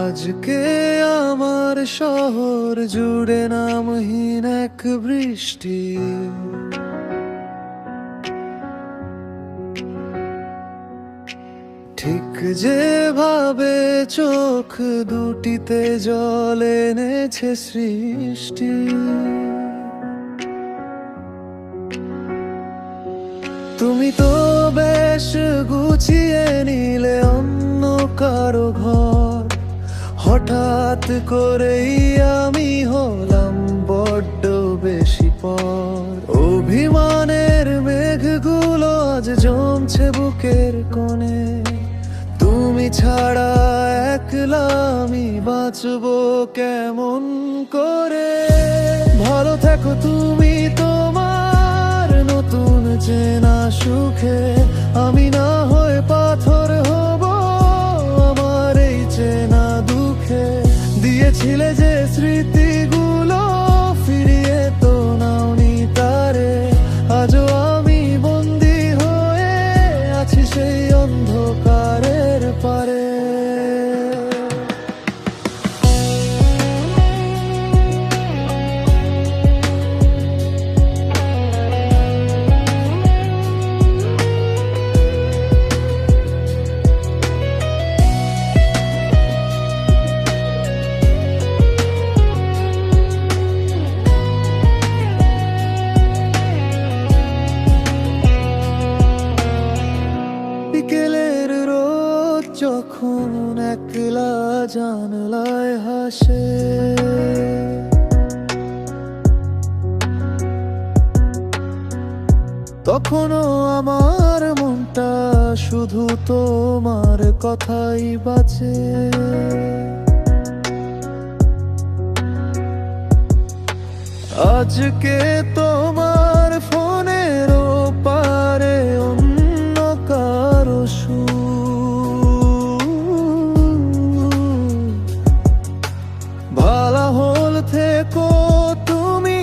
আজকে আমার শহর জুড়ে নামহীন এক বৃষ্টি, ঠিক যেভাবে চোখ দুটিতে জল এনেছে সৃষ্টি। তুমি তো বেশ গুছিয়ে নিলে অন্য কারো ঘর, হঠাৎ করেই আমি হলাম বড্ড বেশি পর। অভিমানের মেঘগুলো আজ জমছে বুকের কোণে, তুমি ছাড়া একলা আমি বাঁচবো কেমন করে। ভালো থেকো তুমি তোমার নতুন চেনা সুখে, আমি না হয়ে পাথর হব আমার এই চেনা দুঃখে। দিয়েছিলে যে স্মৃতিগুলো ফিরিয়ে তো নাওনি তারে, আজও আমি বন্দি হয়ে আছি সেই অন্ধকারের পারে। বিকেলের রোদ যখন একলা জানলায় হাসে, তখনও আমার মনটা শুধু তোমার কথাই বাঁচে। আজকে তোমার ফোনের পারে অন্য কারো সুর, ভালা হল থেকো তুমি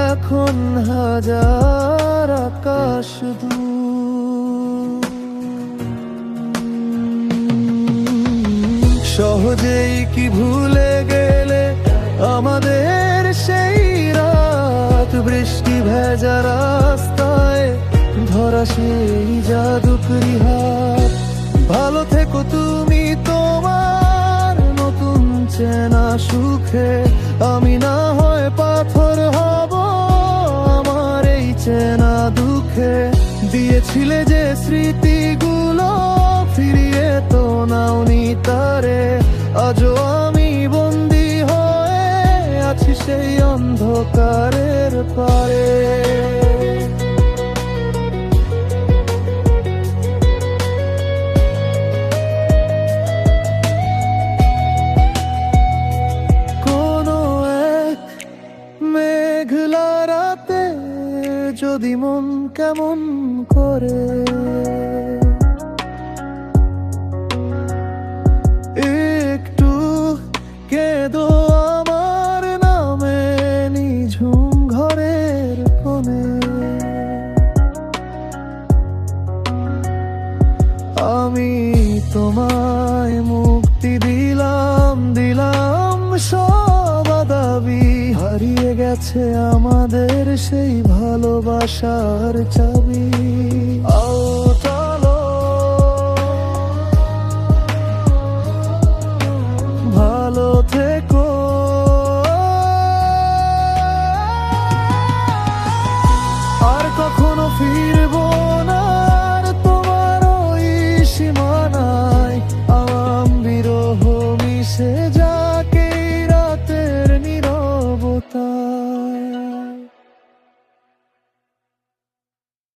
এখন হাজার আকাশ দূর। সহজেই কি ভুলে গেলে আমাদের সেই রাত, বৃষ্টি ভেজা রাস্তায় ধরা সেই জাদুকরি হাত। ভালো থেকো তুমি তোমার নতুন চেনা সুখে, আমি না হয় পাথর হব আমার এই চেনা দুঃখে। দিয়েছিলে যে স্মৃতিগুলো ফিরিয়ে তো নাওনি তারে, আজও আমি বন্দি হয়ে আছি সেই অন্ধকারের পারে। কোনো এক মেঘলা রাতে যদি মন কেমন করে একটু কেঁদো আমার নামে নিঝুম ঘরের কোণে, আমি তোমায় মুক্তি দিলাম দিলাম সব দাবি। হারিয়ে গেছে আমাদের সেই ভালোবাসার চাবি। আও চলো ভালো থেকো, আর কখনো ফিরে